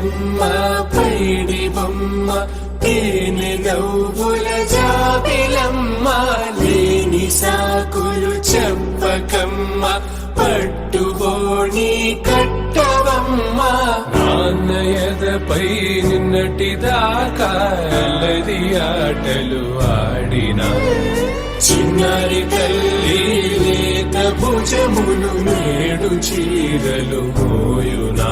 బుల్లెమ్మ పైడి బొమ్మ తేనె నవ్వుల జాబిలమ్మ లేని సాకులు చెప్పకమ్మ పట్టుబోణి కట్టవమ్మ నాన్నయదపై నిన్నటిదాకా అల్లరి ఆటలు ఆడినా చిన్నారి తల్లి లేత భుజములు నేడు చీరలు మోయునా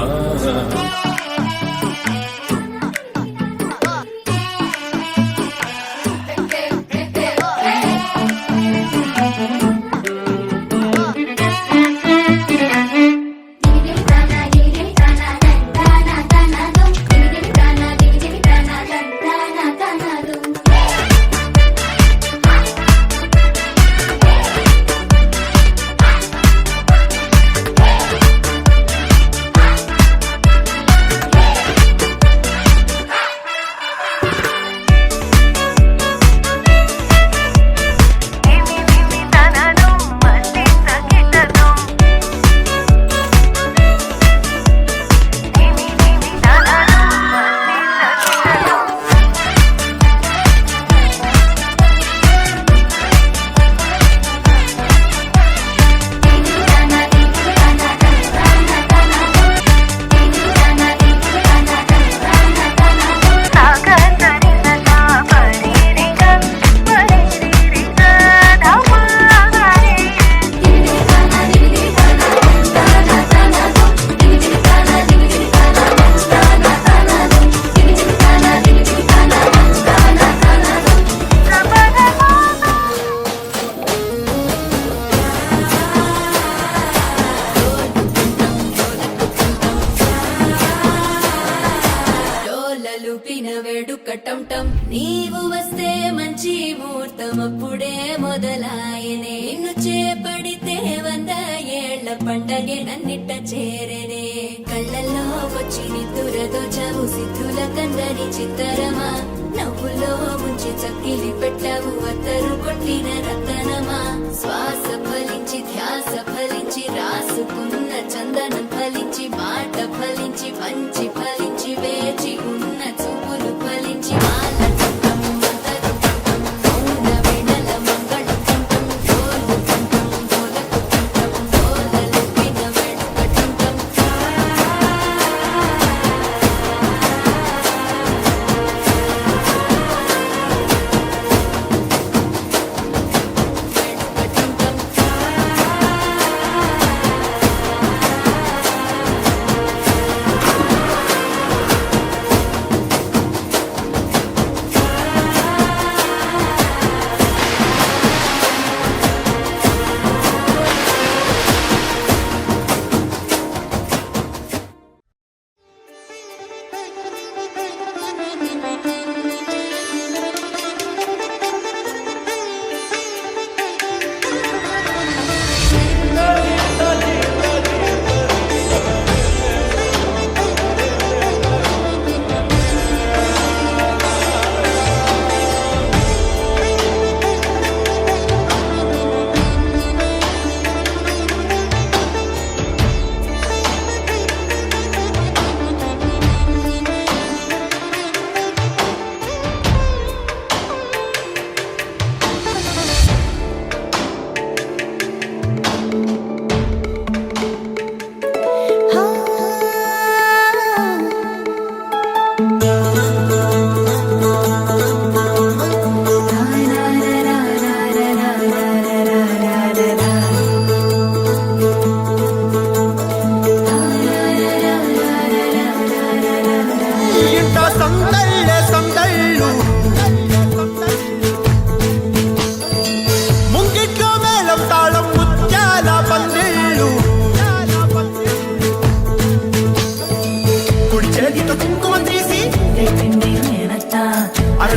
వేడుకటంటం నీవు వస్తే మంచి ముహూర్తం అప్పుడే మొదలాయనే నిన్ను చేపడితే 100 ఏళ్ల పండగే నన్నిట్ట చేరేనే కళ్ళల్లో వచ్చి నిద్దురతో చవు సిద్ధుల కందని చిత్తరమా నవ్వులో ముంచి చక్కిలి పెట్టవు అత్తరు కొట్టిన రతనమా శ్వాస ఫలించి ధ్యాస ఫలించి రాసుకున్న చందనం ఫలించి మాట ఫలించి మంచి ఫలించి వేచి ఉన్న చూపులు ఫలించి మాల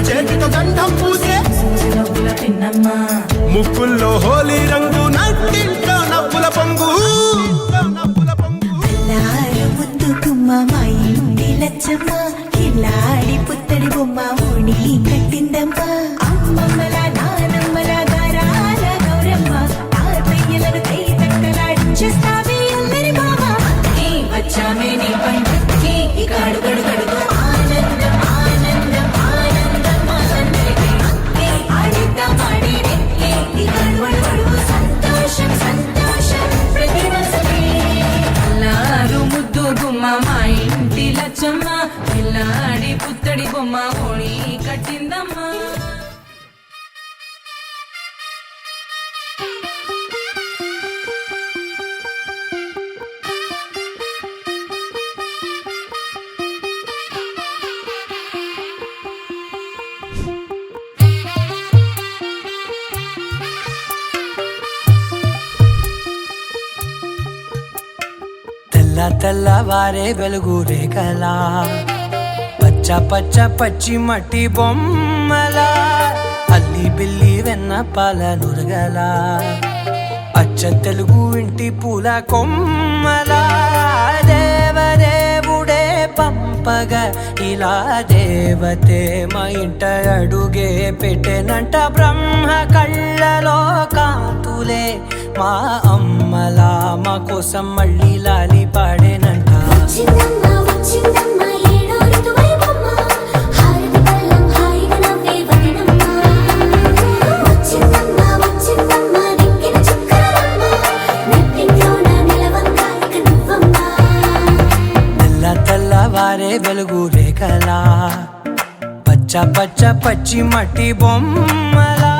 చేతితో గంధం పూసే ముక్కుల్లో హోలీ రంగు నట్టింట్లో నవ్వుల పొంగు ముద్దుకుమ్మ మా ఇంటి లచ్చమ్మ కిల్లాడి పుత్తడి బొమ్మ ఊడి కట్టిందమ్మ అమ్మమ్మల నానమ్మల గారాల గౌరమ్మ తాతయ్యలను కై తట్టలాడించేస్తావే అందరి బావ వచ్చామే నీ పండుగకి కాడు గడుగ కిల్లాడి పుత్తడి బొమ్మ ఓణి కట్టిందమ్మా తెల్లవారే వెలుగు రేఖలా పచ్చ పచ్చ పచ్చి మట్టి బొమ్మలా అల్లి బిల్లి వెన్న పాల నురగలా అచ్చ తెలుగు ఇంటి పూల కొమ్మలా దేవదేవుడే పంపగా ఇలా దేవతే మా ఇంట అడుగే పెట్టెనంట బ్రహ్మ కళ్ళలో కాంతులే మా అమ్మలా మా కోసం మళ్ళీ లాలి పాడేనంట వచ్చిందమ్మా వచ్చిందమ్మా ఏడో ఋతువైవమ్మ హారతి పళ్ళం హాయిగా నవ్వే వదనమ్మ వచ్చిందమ్మా వచ్చిందమ్మా దిక్కిన చుక్కలమ్మ నెట్టింట్లోన నిలవంగా ఇక నువ్వమ్మా తెల్లవారే వెలుగు రేఖలా పచ్చ పచ్చ పచ్చి మట్టి బొమ్మలా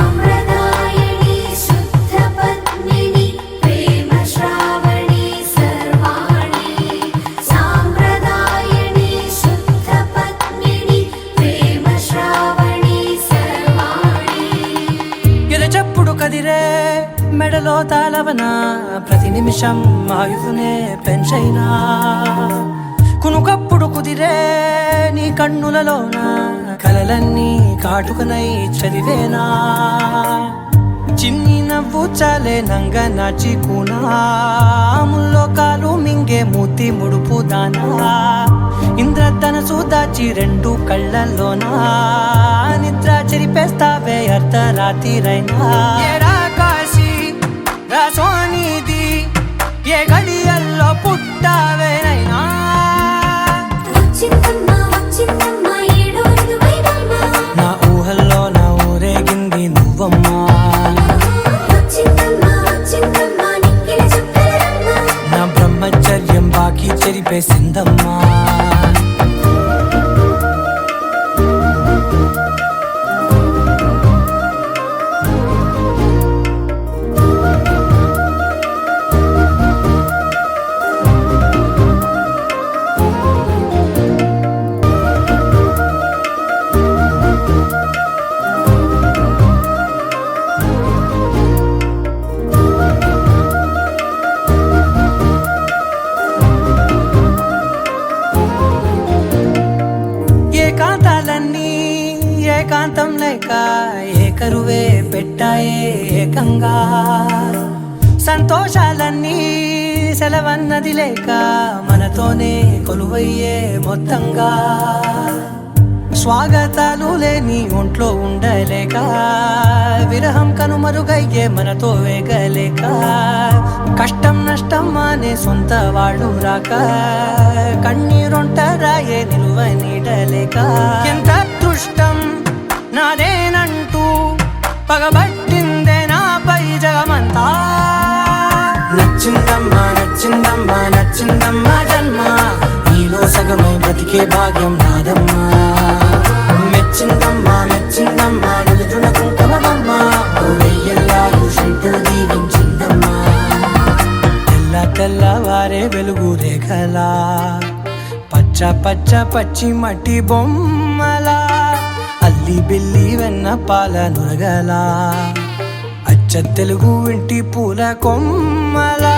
సాంప్రదాయని శుద్ధ పద్మిని ప్రేమ శ్రావణి సర్వాణి సాంప్రదాయని శుద్ధ పద్మిని ప్రేమ శ్రావణి సర్వాణి ఎరచప్పుడు కదిరే మెడలో తాళవన ప్రతి నిమిషం ఆయుధునే పెంచైనా కునుకప్పుడు కుదిరే నీ కన్నులలోన కలలన్నీ కాటుకనై చదివేనా చిన్ని నవ్వు చాలే నంగ నాచి కూనాముల్లో కాలు మింగే మూతి ముడుపు దానా ఇంద్రధనసు దాచి రెండు కళ్ళల్లోనా నిద్ర చెరిపేస్తావే అర్ధరాత్రిరైనా ఏరా కాశీ రాసోనిది ఏ గడియల్లో పుట్టావేనైనా వచ్చిందమ్మా వచ్చిందమ్మా ఏడో ఋతువైవమ్మ నా ఊహల్లో నా ఊరేగింది నువ్వమ్మా వచ్చిందమ్మా వచ్చిందమ్మా నిక్కిన చుక్కలమ్మ నా బ్రహ్మచర్యం బాకీ చెరిపేసిందమ్మా ఏకాంతాలన్నీ ఏకాంతం లేక ఏకరువే పెట్టాయే ఏకంగా సంతోషాలన్నీ సెలవన్నది లేక మనతోనే కొలువయ్యే మొత్తంగా స్వాగతాలు లేని ఒంట్లో ఉండలేక విరహం కనుమరుగయ్యే మనతో వేగలేక కష్టం నష్టం అనే సొంత వాళ్ళు రాక కన్నీరొంటరాయే నిలువ నీడలేక ఎంత అదృష్టం నాదేనంటూ పగబట్టిందే నాపై జగమంతా నచ్చిందమ్మా నచ్చిందమ్మా నచ్చిందమ్మా జన్మ నీలో సగమై బ్రతికే భాగ్యం నాదమ్మా మెచ్చిందమ్మా మెచ్చిందమ్మా నిలుతున్న కుంకుమమ్మా వెయ్యల్లాలు శంకరు దీవించిందమ్మా తెల్లవారే వెలుగు రేఖలా పచ్చ పచ్చ పచ్చి మట్టి బొమ్మలా అల్లి బిల్లి వెన్న పాల నురగలా అచ్చ తెలుగు ఇంటి పూల కొమ్మలా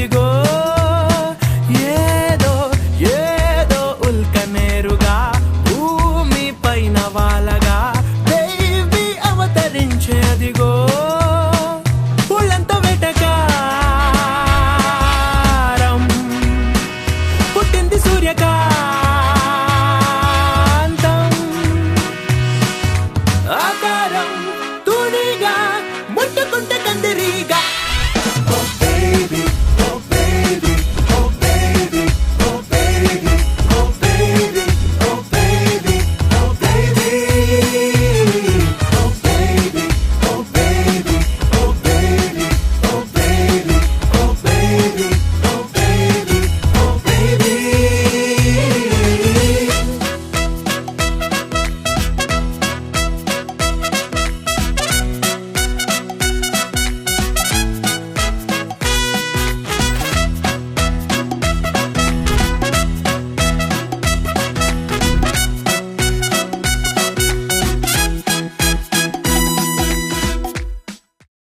ఇదిగో